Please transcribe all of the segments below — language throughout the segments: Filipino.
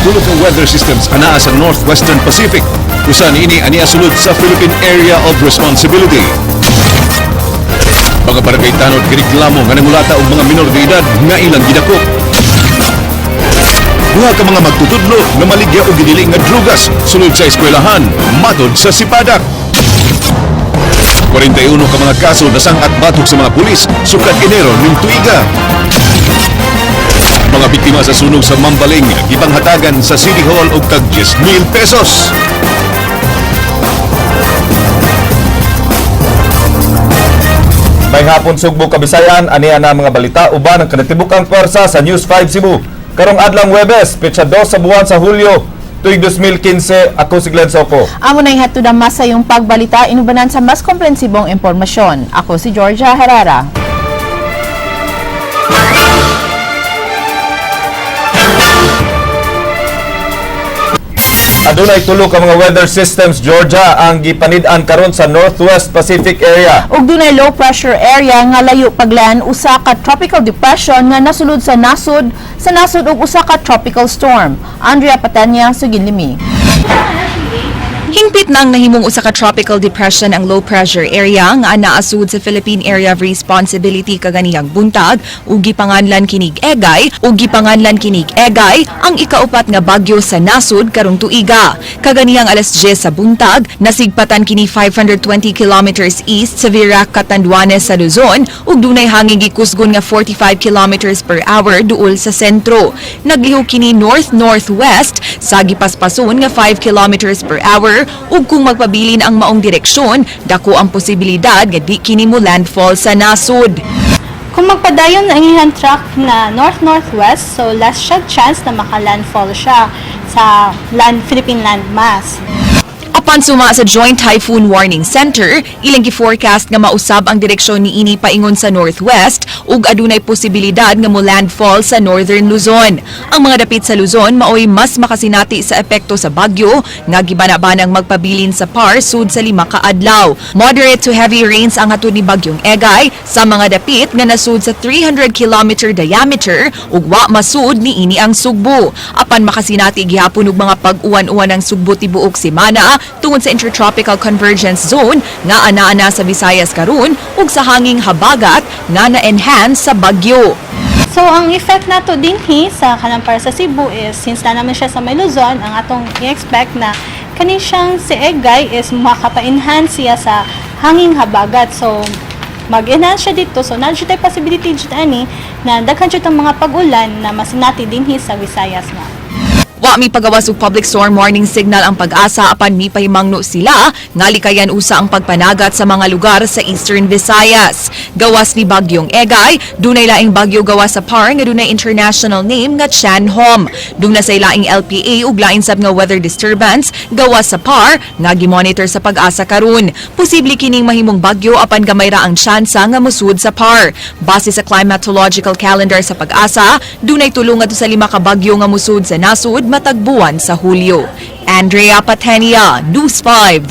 tulo ka weather systems anaa sa Northwestern Pacific. Usa niini aniya sulod sa Philippine Area of Responsibility. Mga barangay tanod kireklamo nga nangulata og mga minor de edad nga ilang gidakop. Duha ka mga magtutudlo nga maligya og gidili nga drugas sulod sa eskwelahan matod sa Sipadak. 41 ka mga kaso nasangat batok sa mga pulis sukad Enero ning tuiga. Mga biktima sa sunog sa Mambaling gipanghatagan sa City Hall og tag 10,000 pesos. May hapon Sugbo Kabisayan, aniya na mga balita uban ang kanatibukang pwersa sa News 5 Cebu. Karong adlang Huwebes, petsa 2 sa buwan sa Hulyo, tuig 2015, ako si Glenn Soco. Amo na ihatod ang masa yung pagbalita, inubanan sa mas komprehensibong impormasyon. Ako si Georgia Herrera. Adunay tulo ka mga weather systems Georgia ang gipanid-an karon sa Northwest Pacific area. Ug dunay low pressure area nga layo paglan usa ka tropical depression nga nasulod sa nasod ug usa ka tropical storm. Andrea Patanya sa Ginlimi. Hingpit na ang nahimong usa ka tropical depression ang low pressure area nga naasud sa Philippine Area of Responsibility kaganihang buntag ug gipanganlan kinig Egay ang ikaupat nga bagyo sa nasud karong tuiga. Kaganihang alas 10 sa buntag nasigpatan kini 520 kilometers east sa Virac, Catanduanes sa Luzon ug dunay hangin gikusgon nga 45 kilometers per hour duol sa sentro. Naglihok kini north-northwest sa gipaspason nga 5 kilometers per hour ug kung magpabilin ang maong direksyon, dako ang posibilidad nga di kini mo landfall sa nasud. Kung magpadayon ang iyang track na north-northwest, so less siya chance na maka-landfall siya sa Philippine landmass. Apan suma sa Joint Typhoon Warning Center, ilang gi-forecast nga mausab ang direksyon niini paingon sa northwest ug adunay posibilidad nga mo landfall sa northern Luzon. Ang mga dapit sa Luzon maoy mas makasinati sa epekto sa bagyo nga gibana-banang magpabilin sa PAR sud sa 5 ka adlaw. Moderate to heavy rains ang hatod ni bagyong Egay sa mga dapit nga nasud sa 300 km diameter ug wa masud niini ang Sugbo. Apan makasinati gihapon og mga pag-uwan-uwan ang Sugbo tibuok semana tungod sa Intertropical Convergence Zone nga ana-ana sa Visayas karon ug sa hanging habagat nga na-enhance sa bagyo. So, ang effect nato dinhi sa Kalampar sa Cebu is, since na naman siya sa may Luzon, ang atong i-expect na kani siyang si Egay is makapa-enhance siya sa hanging habagat. So, mag-enhance siya dito. So, na siya tayo possibility dito ani na daghan siya ang mga pag-ulan na masinati dinhi sa Visayas nga. Wa mi pagawas og public storm warning signal ang Pag-asa apan mi pahimangno sila nga likayan usa ang pagpanagat sa mga lugar sa Eastern Visayas. Gawas ni bagyong Egay, dunay laing bagyo gawas sa PAR nga dunay international name nga Chanhom. Dugna sa laing LPA ug lain sab nga weather disturbance gawas sa PAR nga gimonitor sa Pag-asa karon. Posible kining mahimong bagyo apan gamay ra ang tsansa nga musud sa PAR. Base sa climatological calendar sa Pag-asa, dunay tulo ngadto sa 5 ka bagyo nga musud sa nasud matagbuan sa Hulyo. Andrea Patenia, News 5.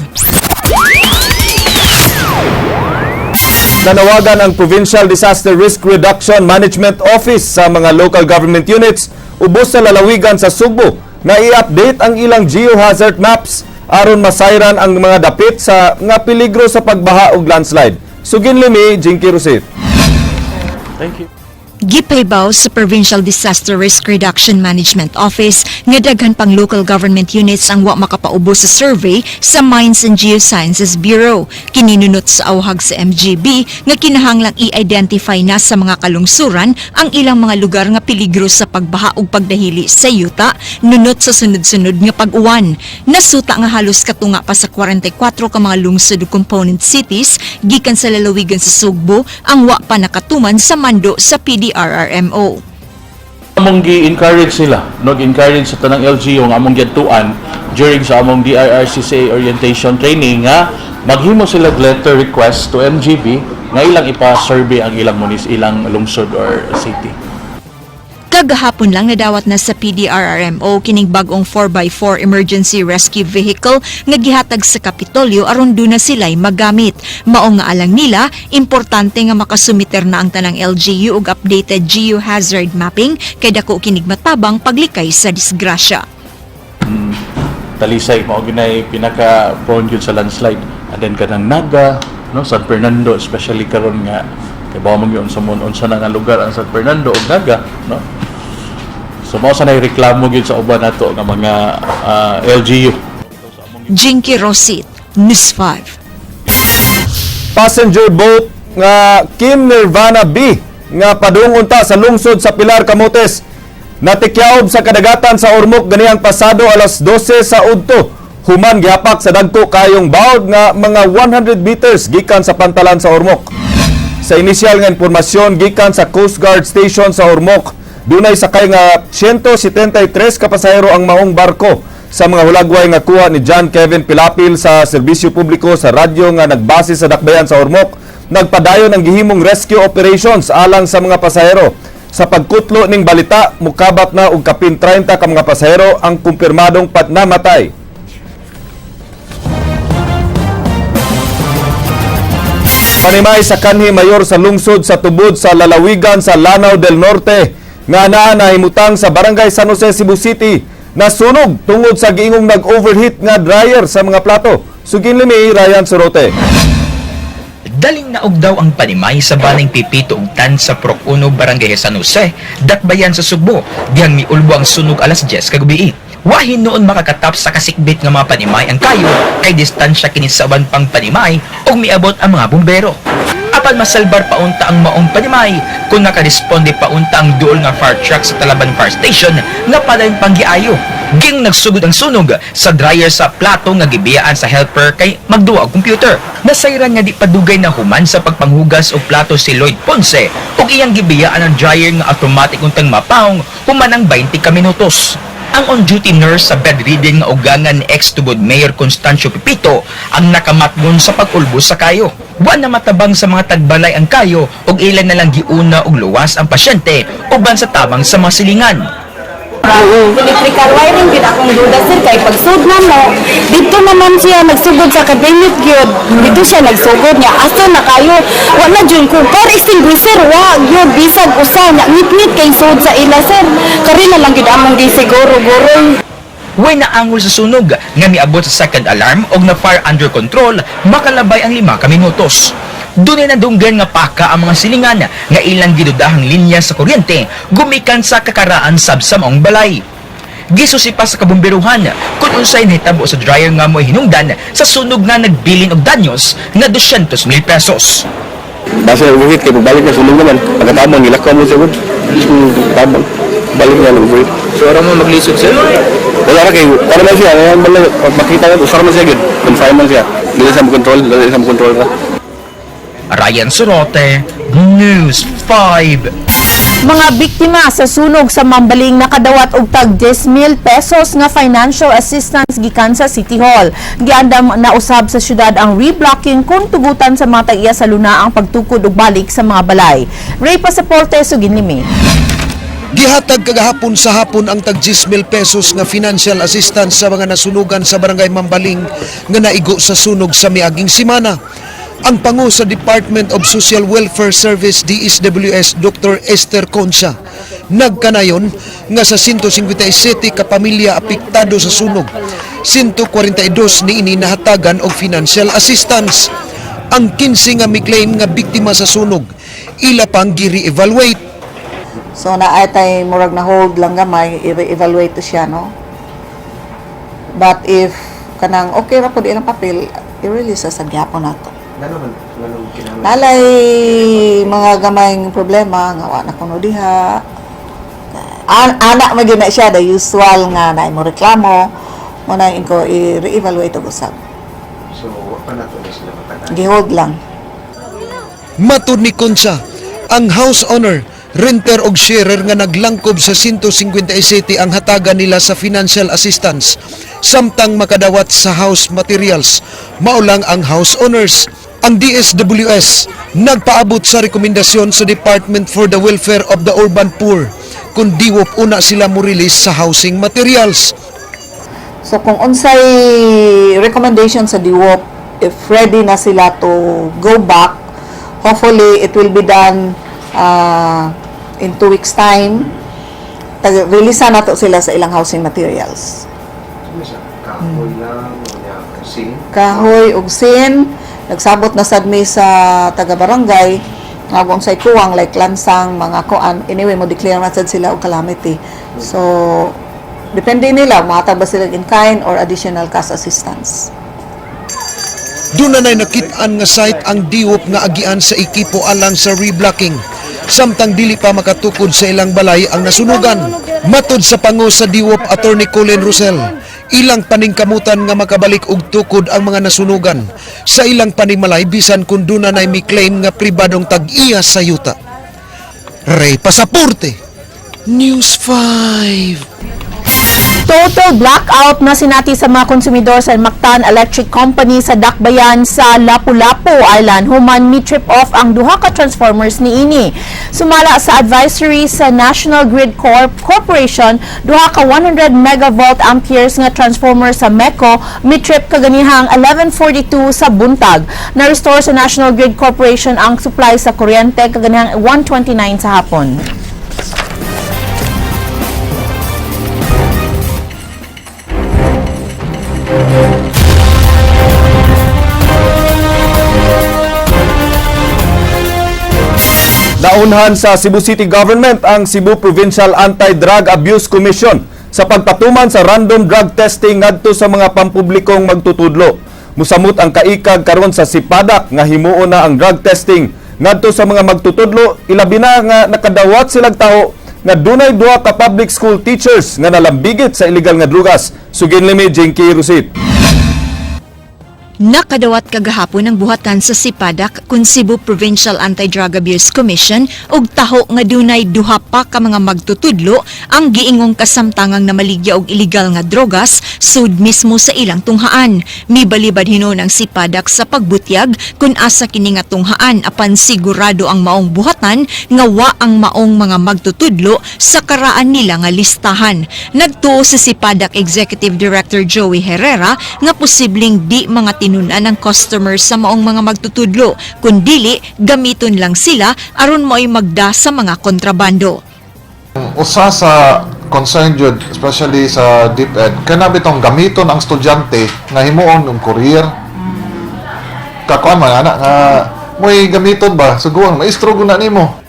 Nanawagan ang Provincial Disaster Risk Reduction Management Office sa mga local government units ubos sa lalawigan sa Sugbo na i-update ang ilang geohazard maps aron masayran ang mga dapit sa nga peligro sa pagbaha ug landslide. Suginlimi, Jinky Rosit. Thank you. Gipaybaw sa Provincial Disaster Risk Reduction Management Office nga daghan pang local government units ang wa makapaubos sa survey sa Mines and Geosciences Bureau. Kininunot sa awhag sa MGB nga kinahanglang i-identify na sa mga kalungsuran ang ilang mga lugar nga peligro sa pagbaha ug pagdahili sa yuta nunot sa sunod-sunod nga pag-uwan. Nasuta nga halos katunga pa sa 44 ka mga lungsod ug component cities gikan sa lalawigan sa Sugbo ang wa pa nakatuman sa mando sa PDRRMO. Among gi-encourage sila, nag-encourage sa tanang LGU nga among gituan during sa among DIRCCA orientation training nga maghimo sila letter request to MGB nga ilang ipa-survey ang ilang lungsod or city. Kagahapon lang nadawat na sa PDRRMO kining bag-ong 4x4 emergency rescue vehicle nga gihatag sa Kapitolyo aron duna sila'y magamit. Mao nga alang nila, importante nga makasumiter na ang tanang LGU og updated geohazard mapping kay dako kinig matabang paglikay sa disgrasya. Talisay mao ginay pinaka prone gyud sa landslide. And then kanang Naga, no, San Fernando, especially karon nga kay bawo mo gyud unsa na nga lugar ang San Fernando ug Naga, no. So mao sa nay reklamo gyud sa uban nato nga mga LGU. Jinky Rosit, News 5. Passenger boat nga Kim Nirvana B nga padung unta sa lungsod sa Pilar, Camotes natikyaob sa kadagatan sa Ormoc ganihang pasado alas 12 sa udto. Human gihapak sa dagko kayong bawd nga mga 100 meters gikan sa pantalan sa Ormoc. Sa inisyal nga impormasyon gikan sa Coast Guard Station sa Ormoc, dunay sakay nga 173 ka pasahero ang maong barko. Sa mga hulagway nga kuha ni John Kevin Pilapil sa serbisyo publiko sa radyo nga nagbase sa dakbayan sa Ormoc, nagpadayon ang gihimong rescue operations alang sa mga pasahero. Sa pagkutlo ning balita, mukabat na og kapin 30 ka mga pasahero ang kumpirmadong patnamatay. Panimay sa kanhi mayor sa lungsod sa tubod sa lalawigan sa Lanao del Norte nga naa nahimutang sa barangay San Jose, Cebu City, nasunog tungod sa giingong nag-overheat nga dryer sa mga plato. Sugin limi, Ryan Sorote. Daling naog daw ang panimay sa baling pipito ug tan sa Proc 1 Barangay San Jose, dakbayan sa Sugbo, diyang miulbo ang sunog alas 10 kagabi. Wahin noon makakatap sa kasikbit nga mga panimay ang kayo, kay distansya kini sa uban pang panimay ug miabot ang mga bumbero. Apan masalbar paunta ang maong panimay kung nakaresponde paunta ang duol nga fire truck sa Talaban Fire Station nga padayon panggiayo. Ging nagsugod ang sunog sa dryer sa plato nga gibiyaan sa helper kay magduwa og computer. Nasayran nga di padugay na human sa pagpanghugas og plato si Lloyd Ponce ug iyang gibiyaan ang dryer nga automatic untang mapaong human ang 20 ka minutos. Ang on-duty nurse sa bedridden nga ugangan ni ex-tubod Mayor Constancio Pipito ang nakamatgon sa pag-ulbo sa kayo. Buwan na matabang sa mga tagbalay ang kayo ug ilan na lang giuna og luwas ang pasyente uban sa tabang sa mga silingan. Electrical wiring gid akong duda sir kay pagsugod mo dito naman siya nagsugod sa cabinet gyud dito siya nagsugod niya aso na kayo wala jud ko fire extinguisher wa gyud bisan usa nya ngit-ngit kay sud sa ila sir kari na lang gid among gisiguro-guro. Way naangol sa sunog nga miabot sa second alarm og na fire under control makalabay ang 5 ka minutos. Dunay na dunggan nga paka ang mga silingan nga ilang gidudahang linya sa kuryente gumikan sa kakaraan sab sa maong balay. Gisusi pa sa kabumbiruhan kung unsay nahitabo sa dryer nga mo'y hinungdan sa sunog nga nagbilin og danyos nga 200,000 pesos. Basta overheat kay balik na sunog naman. Pagkatapos nilakaw mo siya good. Tabang. Balik na overheat. So ara mo maglisod sir? Wala kay para man siya, makita na usar man siya good. Confine man siya. Dili sa mo control ra. Ryan Sorote, News 5. Mga biktima sa sunog sa Mambaling nakadawat og tag 10,000 pesos nga financial assistance gikan sa City Hall. Giandam na usab sa syudad ang reblocking kung tugutan sa mga tag-iya sa luna ang pagtukod og balik sa mga balay. Ray Pasaporte, Sugin Limi. Gihatag kagahapon sa hapon ang tag 10,000 pesos nga financial assistance sa mga nasunugan sa barangay Mambaling nga naigo sa sunog sa miaging semana. Ang pangu sa Department of Social Welfare Service DSWS Dr. Esther Concha nagkanayon nga sa 157 ka pamilya apektado sa sunog, 142 niini nahatagan og financial assistance. Ang 15 nga mi-claim nga biktima sa sunog ila pang gi-re-evaluate. So naatay murag na hold lang gamay i-evaluate to siya no. But if kanang okay ra pud ilang papel i-release sa gyapon nato. Nalay mga gamayng problema nga wa na kuno diha. Anak magina siya the usual nga na mo reklamo mo na inko i-re-evaluate og usab. So pa nato sila matagal. Gihold lang. Matud ni Concha, ang house owner, renter og sharer nga naglangkob sa 157 ang hatagan nila sa financial assistance samtang makadawat sa house materials. Maulang ang house owners. Ang DSWS nagpaabot sa rekomendasyon sa Department for the Welfare of the Urban Poor kung diwop una sila mo release sa housing materials. So kung unsay recommendation sa DWOP, if ready na sila to go back, hopefully it will be done in 2 weeks time. Release na to sila sa ilang housing materials. Kahoy ug sin. Nagsabot na sad mi sa taga-barangay nga kung say kuwang like lansang mga kuan, anyway mo declare na sad sila og calamity. So depende nila matag ba sila in kind or additional cash assistance. Doon na nakitaan nga site ang diop nga agian sa ekipo alang sa reblocking. Samtang dili pa makatukod sa ilang balay ang nasunugan. Matod sa pangu sa diop Attorney Colin Rosel, ilang paningkamutan nga makabalik og tukod ang mga nasunugan. Sa ilang panimalay bisan kun doon na may claim nga pribadong tag-iya sa yuta. Ray Pasaporte, News 5. Total blackout na sinati sa mga konsumidor sa Mactan Electric Company sa Dakbayan sa Lapu-Lapu Island. Human mi-trip off ang duha ka transformers niini. Sumala sa advisory sa National Grid Corporation, duha ka 100 megavolt amperes nga transformer sa MECO mi-trip kaganihang 11:42 sa buntag. Na-restore sa National Grid Corporation ang supply sa kuryente kaganihang 1:29 sa hapon. Naunhan sa Cebu City Government ang Cebu Provincial Anti-Drug Abuse Commission sa pagpatuman sa random drug testing ngadto sa mga pampublikong magtutudlo. Musamot ang kaikag karon sa Sipadak nga himuo na ang drug testing ngadto sa mga magtutudlo, ilabi na nga nakadawat silang tawo nga dunay duha ka public school teachers nga nalambigit sa illegal nga drugas. Sugin limi Jinky Rusit. Nakadawat kagahapon ang buhatan sa Sipadak kun Cebu Provincial Anti-Drug Abuse Commission og taho nga dunay duha pa ka mga magtutudlo ang giingong kasamtangang namaligya og illegal nga drogas sud mismo sa ilang tunghaan. Mibalibad hinon ang Sipadak sa pagbutyag kun asa kini nga tunghaan apan sigurado ang maong buhatan nga wa ang maong mga magtutudlo sa karaan nila nga listahan. Nagtuo si Sipadak Executive Director Joey Herrera nga posibleng di mga tinunan ng customers sa maong mga magtutudlo, kundili gamiton lang sila aron mo'y magda sa mga kontrabando. Usa sa concern jud, especially sa DepEd, kana bitong gamiton ang estudyante nga himuon ng courier. Kakuan man ana nga mo'y gamiton ba suguan maestro guna nimo.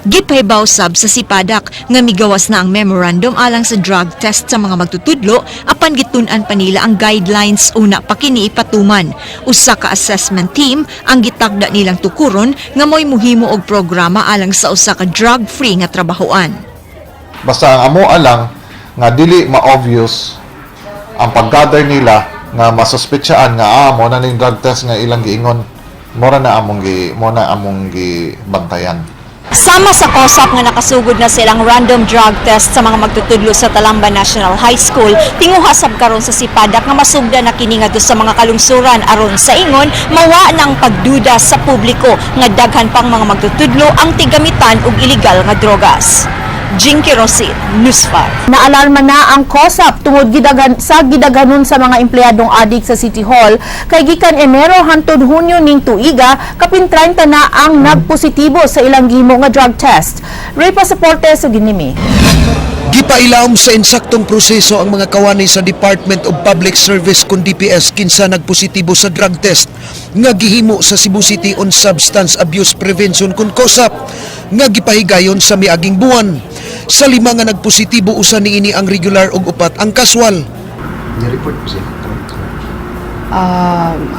Gipaybaw sab sa Sipadak nga migawas na ang memorandum alang sa drug test sa mga magtutudlo apan gitun-an pa nila ang guidelines una pa kini ipatuman. Usa ka assessment team ang gitagda nilang tukuron nga mo'y muhimo og programa alang sa usa ka drug-free nga trabahoan. Basta ang amo alang nga dili ma-obvious ang pag-gather nila nga masuspetsaan nga mo na ning drug test nga ilang giingon mo na among gibantayan. Sama sa COSAP nga nakasugod na silang random drug test sa mga magtutudlo sa Talamba National High School, tinguhasab karon sa Sipadak nga masugda na kini ngadto sa mga kalungsuran aron sa ingon mawa ng pagduda sa publiko nga daghan pang mga magtutudlo ang tigamitan og illegal nga drogas. Jinky Rosit, News 5. Naalarma na ang COSAP tungod gidaganon sa mga empleyadong adik sa City Hall kay gikan Enero hangtod Hunyo ning tuiga kapin 30 na ang nagpositibo sa ilang gihimo nga drug test. Ray Pasaporte sa Ginimi. Gipailawom sa insaktong proseso ang mga kawani sa Department of Public Service kun DPS kinsa nagpositibo sa drug test nga gihimo sa Cebu City on Substance Abuse Prevention kun COSAP nga gipahigayon sa miaging buwan. Sa 5 nga nagpositibo usa niini ang regular ug 4 ang casual. Ni-report po siya.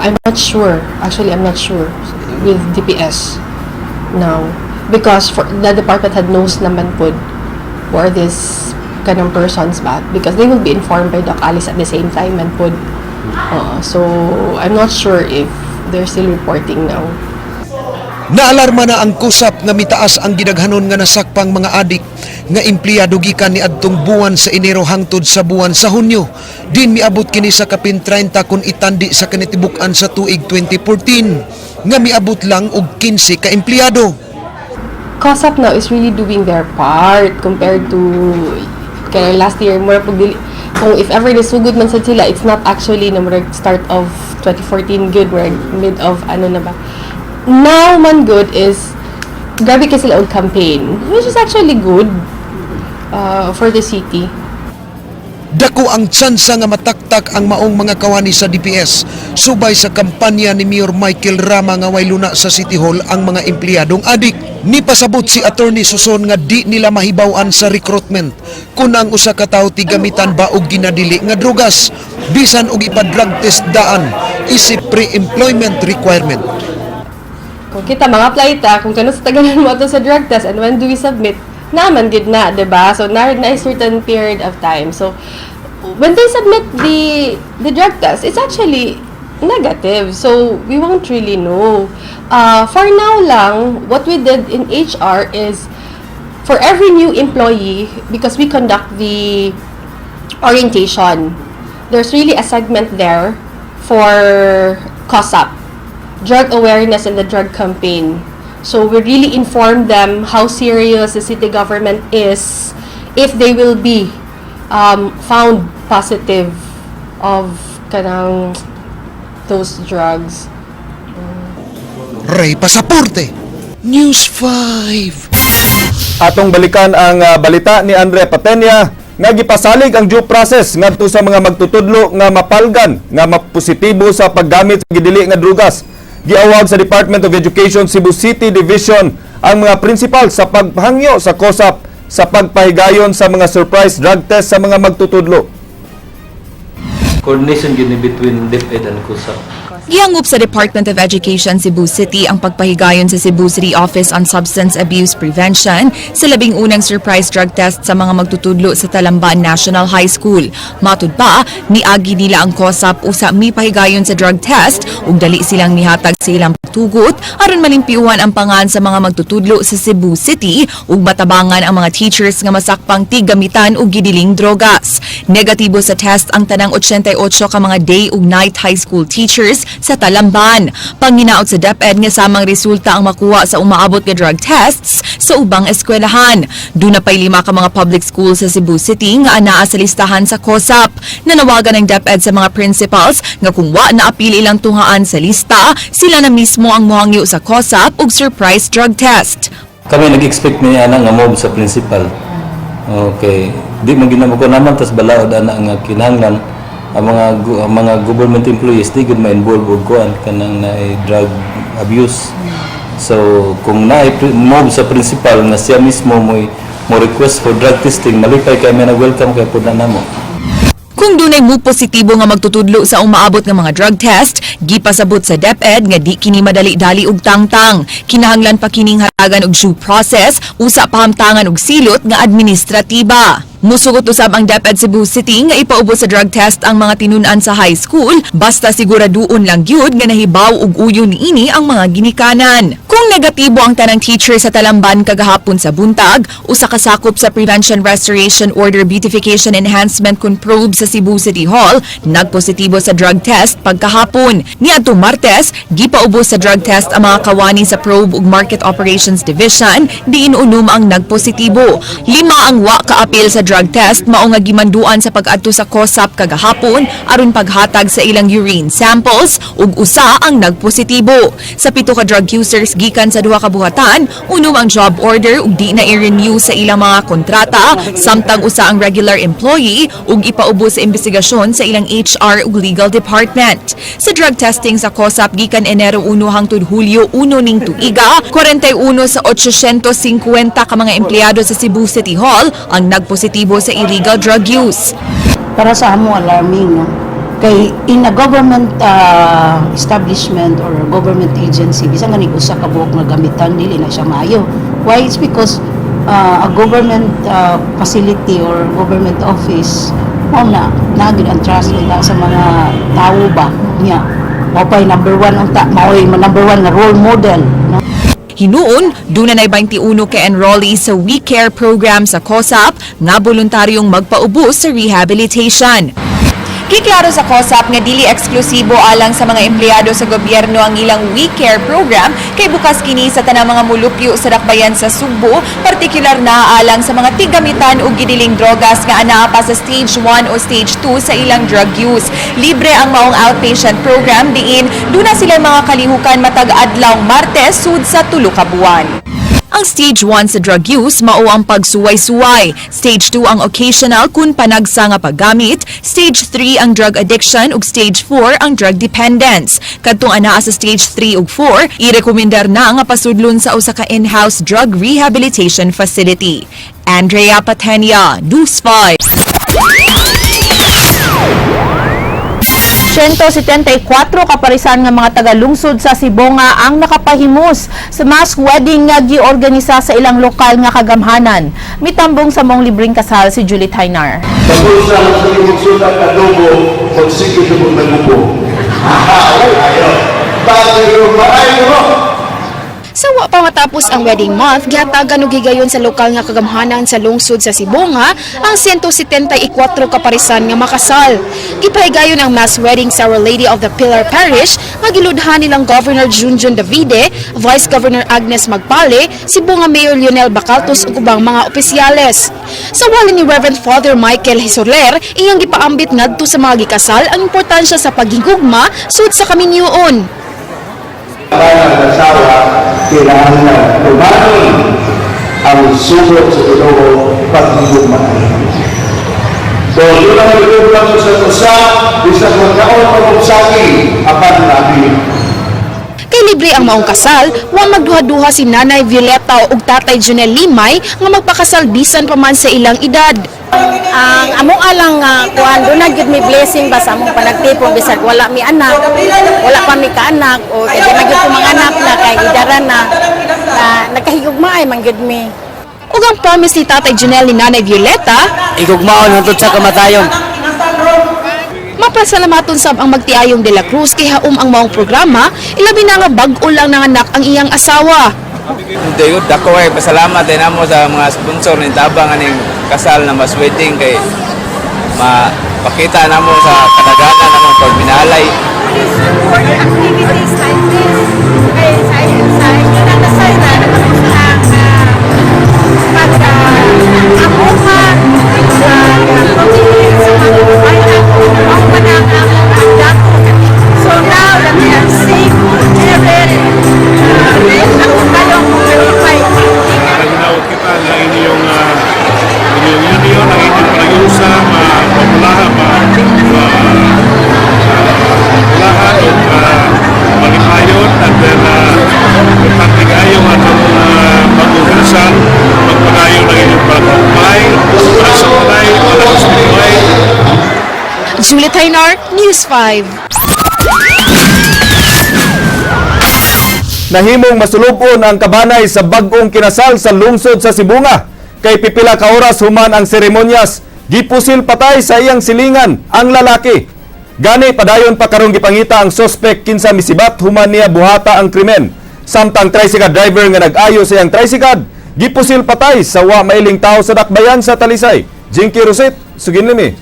I'm not sure. Actually, I'm not sure with DPS now because for the department had knows naman po who are these kind of persons ba because they will be informed by Doc Alice at the same time and po. So I'm not sure if they're still reporting now. Naalarma na ang COSAP nga mitaas ang gidaghanon nga nasakpang mga adik nga empleyado gikan ni adtong buwan sa Enero hangtod sa buwan sa Hunyo. Din miabot kini sa kapin 30 kun itandi sa kanitibuk-an sa tuig 2014 nga miabot lang og 15 ka empleyado. COSAP now is really doing their part compared to kaya last year more pag kung if ever nasugod man sad sila, it's not actually na start of 2014 good mid of ano na ba. Now man good is grabe kasi sila old campaign which is actually good for the city. Dako ang tsansa nga mataktak ang maong mga kawani sa DPS subay sa kampanya ni Mayor Michael Rama nga way luna sa City Hall ang mga empleyadong adik. Nipasabot si Attorney Suson nga di nila mahibaw-an sa recruitment kung ang usa ka tawo tigamitan ba og ginadili nga drugas bisan og ipa-drug test daan isip pre-employment requirement. Kung kita mga apply ta, kung kano sa tagalan mo ato sa drug test and when do we submit, naman gid na, diba? So na a certain period of time. So when they submit the drug test, it's actually negative. So we won't really know. For now lang, what we did in HR is for every new employee, because we conduct the orientation, there's really a segment there for COSAP, drug awareness and the drug campaign. So we really inform them how serious the city government is if they will be found positive of kanang those drugs. Ray Pasaporte, News 5. Atong balikan ang balita ni Andre Patenya nga gipasalig ang due process ngadto sa mga magtutudlo nga mapalgan nga mapositibo sa paggamit sa gidili nga drugas. Giawag sa Department of Education Cebu City Division ang mga principal sa paghangyo sa COSAP sa pagpahigayon sa mga surprise drug test sa mga magtutudlo. Coordination gini between DepEd and COSAP. Gihangup sa Department of Education Cebu City ang pagpahigayon sa Cebu City Office on Substance Abuse Prevention sa labing unang surprise drug test sa mga magtutudlo sa Talamban National High School. Matud pa, niagi nila ang COSAP usa mipahigayon sa drug test ug dali silang nihatag sa ilang pagtugot aron malimpiuhan ang pangan sa mga magtutudlo sa Cebu City ug matabangan ang mga teachers nga masakpang tigamitan og gidiling drogas. Negatibo sa test ang tanang 88 ka mga day ug night high school teachers sa Talamban. Panginaot sa DepEd nga samang resulta ang makuha sa umaabot nga drug tests sa ubang eskwelahan. Duna pay 5 ka mga public schools sa Cebu City nga anaa sa listahan sa COSAP. Nanawagan ng DepEd sa mga principals nga kung wa na apili ilang tunghaan sa lista, sila na mismo ang mohangyo sa COSAP ug surprise drug test. Kami nag-expect niya na nga mob sa principal. Okay. Di man ginamo ko naman tas balaod ana nga kinahanglan ang mga government employees di gud ma-involve og kuan kanang na drug abuse. So kung na mob sa principal nga siya mismo mo request for drug testing, malipay kay may nag-welcome kay pud na namo. Kung dunay mo positibo nga magtutudlo sa umaabot nga mga drug test, gipasabot sa DepEd nga di kini madali-dali og tangtang. Kinahanglan pa kining hatagan og due process, usa pa hamtangan og silot nga administratiba. Musugot usab ang DepEd Cebu City nga ipaubos sa drug test ang mga tinun-an sa high school basta siguraduon lang gyud nga nahibaw ug uyo niini ang mga ginikanan. Kung negatibo ang tanang teacher sa Talamban kagahapon sa buntag, usa ka sakop sa Prevention Restoration Order Beautification Enhancement kun probe sa Cebu City Hall nagpositibo sa drug test pagkahapon. Niadtong Martes, gipaubos sa drug test ang mga kawani sa Probe ug Market Operations Division diin unom ang nagpositibo. 5 ang wa kaapil sa drug test mao nga gimanduan sa pag-adto sa COSAP kagahapon aron paghatag sa ilang urine samples ug usa ang nagpositibo. Sa 7 ka drug users gikan sa 2 ka buhatan, unom ang job order ug di na i-renew sa ilang mga kontrata samtang usa ang regular employee ug ipaubos sa investigasyon sa ilang HR ug legal department. Sa drug testing sa COSAP gikan Enero 1 hangtod Hulyo 1 ning tuiga, 41 sa 850 ka mga empleyado sa Cebu City Hall ang nagpositibo sa illegal drug use. Para sa amo alarming, no? Kay in a government establishment or a government agency, bisan nga usa ka buok nga gamitan dili na siya maayo. Why? It's because a government facility or government office mao na nagid ang trust nila sa mga tao ba niya. Mao pay number 1 ang number 1 na role model, no? Hinuon, duna nay 21 ka enrollees sa We Care program sa COSAP nga voluntaryong magpaubos sa rehabilitation. Giklaro sa COSAP nga dili eksklusibo alang sa mga empleyado sa gobyerno ang ilang We Care program kay bukas kini sa tanang mga mulupyo sa dakbayan sa Subo, partikular na alang sa mga tigamitan ug gidiling drogas nga anaa pa sa stage 1 o stage 2 sa ilang drug use. Libre ang maong outpatient program diin duna sila mga kalihukan matag adlawng Martes sud sa 3 ka buwan. Ang stage 1 sa drug use mao ang pagsuway-suway. Stage 2 ang occasional kun panagsa nga paggamit. Stage 3 ang drug addiction ug stage 4 ang drug dependence. Kadtong anaa sa stage 3 ug 4, irekomendar na nga pasudlon sa usa ka in-house drug rehabilitation facility. Andrea Patenia, News 5. 174 kaparisan nga mga tagalungsod sa Sibonga ang nakapahimos sa mass wedding nga giorganisa sa ilang lokal nga kagamhanan. Mitambong sa mong libreng kasal si Julie Tainar. Pag-usa sa limugsulat na dugo, pag-sige sa mga nagubo. Ayaw. Bakit yung maayo mo? Sa wa pa matapos ang wedding month, gihatagan og higayon sa lokal nga kagamhanan sa lungsod sa Sibonga ang 174 kaparisan nga makasal. Gipahigayon ang mass wedding sa Our Lady of the Pillar Parish nga giludhan nilang Governor Junjun Davide, Vice Governor Agnes Magpale, Sibonga Mayor Lionel Bacaltos ug ubang mga opisyales. Sa wali ni Reverend Father Michael Hisoler, iyang gipaambit ngadto sa mga gikasal ang importansya sa paghigugma sud sa kaminyoon. Para ng asawa, kailangan na tumanon ang sugot sa ito pag-higugmaan. So, yun ang naguglang sa tusa, bisag magkaon pag-upsaki, apan natin. Kay libre ang maong kasal, wa magduha-duha si Nanay Violeta ug Tatay Junel Limay nga magpakasal bisan pa man sa ilang edad. Ang among alang kuan do na gid mi blessing ba sa among panagtipon bisag wala mi anak, wala pa mi kaanak o kay na gyud ko manganak na kay idaran na nakahigugma ay man gyud mi. Ug ang promise ni Tatay Junel ni Nanay Violeta, igugmaon hangtod sa kamatayon. Mapasalamaton sab ang Magtiayong de la Cruz kay haum ang maong programa, ilabi na nga bag-o lang nanganak ang iyang asawa. Dayod ako ay pasalamat din namo sa mga sponsor ni tabang aning kasal na mas wedding kay mapakita namo sa kadaghanan namong pagminalay. Activities like this ay sa kinakasal na pag-amuhan sa community sa mga bayan ang panangang ang dato. So now that we are safe, ako kalong verify. Naginawag kita na inyong union, ang inyong pag-iusa, mapulahan, mapulahan o malipayon at then magpagtigayong at mag-uulasan, magpagayon ng inyong pag-upay, para sa palay, para sa palay. Julie Tainar, News 5. Nahimong masulubon ang kabanay sa bag-ong kinasal sa lungsod sa Sibonga. Kay pipila ka oras human ang seremonyas, gipusil patay sa iyang silingan ang lalaki. Gani padayon pa karong gipangita ang suspect kinsa misibat human niya buhata ang krimen. Samtang tricycle driver nga nag-ayo sa iyang tricycle, gipusil patay sa wa mailing tao sa dakbayan sa Talisay. Jinky Roset, Suginlimi.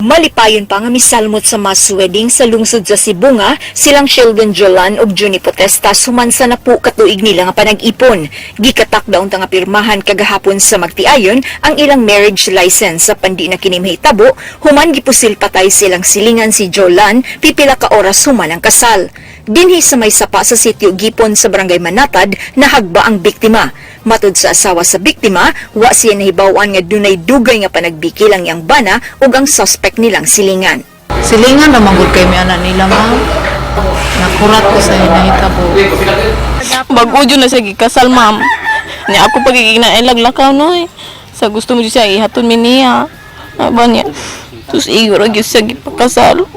Malipayon pa nga misalmot sa mass wedding sa lungsod sa Sibonga, silang Sheldon Jolan ug Juni Potesta human sa napu katuig nila nga panag-ipon. Gikatak daon nga pirmahan kagahapon sa Magtiayon ang ilang marriage license sa pandi na kini mahitabo, human gipusil patay silang silingan si Jolan pipila ka oras human ang kasal. Dinhi sa may sapa sa sitio Gipon sa Barangay Manatad nahagba ang biktima. Matod sa asawa sa biktima, wa siya nahibawan nga dunay dugay nga panagbikil ang iyang bana ug ang suspect nilang silingan. Silingan naman gud kay mi ana nila ma'am. Nakurat ko sa nahitabo. Bag-o na siya gikasal ma'am. Ni ako pagiginaelaglakaw noy. Sa gusto mo siya ihaton mi niya. Aba niya. Sus iguro gyud siya gipakasal.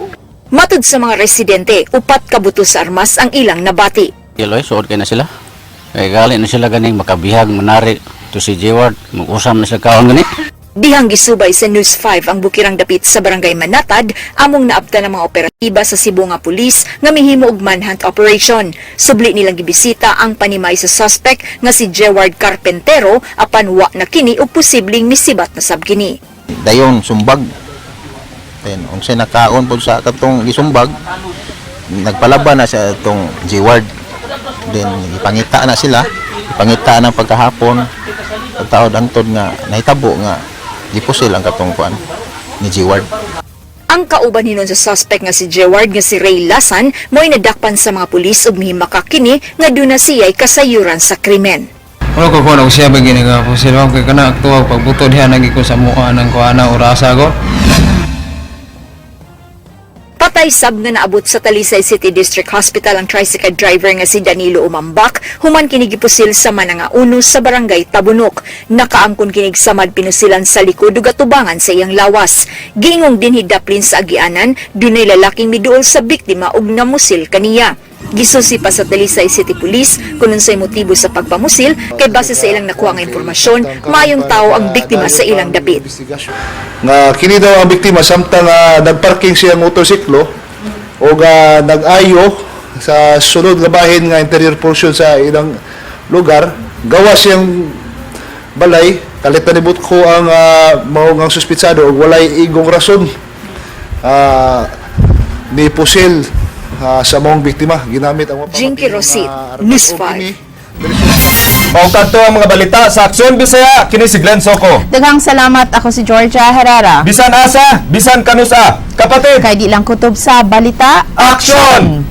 Matod sa mga residente, upat ka buto sa armas ang ilang nabati. Yeloy, suod kay na sila. Kaya gali na sila ganing makabihag, manari to si Jeward, mag-usam na sila kaon gani. Dihang gisubay sa News 5 ang bukirang dapit sa Barangay Manatad, among naabta ng mga operatiba sa Sibonga Police nga mihimo og manhunt operation. Subli nilang gibisita ang panimay sa suspect nga si Jeward Carpentero apan wa na kini og posibleng misibat na sabkini. Dayon sumbag. Then unsay nakaon pod sa katong gisumbag, nagpalaban na sa atong Jeward. Then ipangita na sila, ipangita ng pagkahapon pagtaod antod nga nahitabo nga gipusil ang katong kuan ni Jeward. Ang kauban hinon sa suspect nga si Jeward nga si Ray Lasan mo'y nadakpan sa mga pulis ug mihimaka kini nga duna siya'y kasayuran sa krimen. Wala ko kung siya ba ginagawa po sila kay kana aktuwag pagbuto diha nagi ko sa mua ng kuana orasa ko. Patay sab nga naabot sa Talisay City District Hospital ang tricycle driver nga si Danilo Umambak human kini gipusil sa Mananga 1 sa barangay Tabunok. Nakaangkon kinig samad pinusilan sa likod ug atubangan sa iyang lawas. Giingong dinhi daplin sa agianan dunay lalaking miduol sa biktima ug namusil kaniya. Gisusi pa sa Talisay City Police kung unsay motibo sa pagpamusil kay base sa ilang nakuha nga impormasyon, mayong tao ang biktima sa ilang dapit. Nga kini daw ang biktima samtang nagparking siyang motorsiklo o nag-ayo sa sunod nga bahin nga interior portion sa ilang lugar, gawa siyang balay, kalit na nibut ko ang maungang suspitsado o walay igong rason ni pusil sa mong biktima ginamit ang Jinky Rosit, News 5. O kanto ang mga balita sa Aksyon Bisaya, kini si Glenn Soco. Daghang salamat, ako si Georgia Herrera. Bisan asa, bisan kanusa, kapatid. Kay di lang kutob sa balita, Aksyon!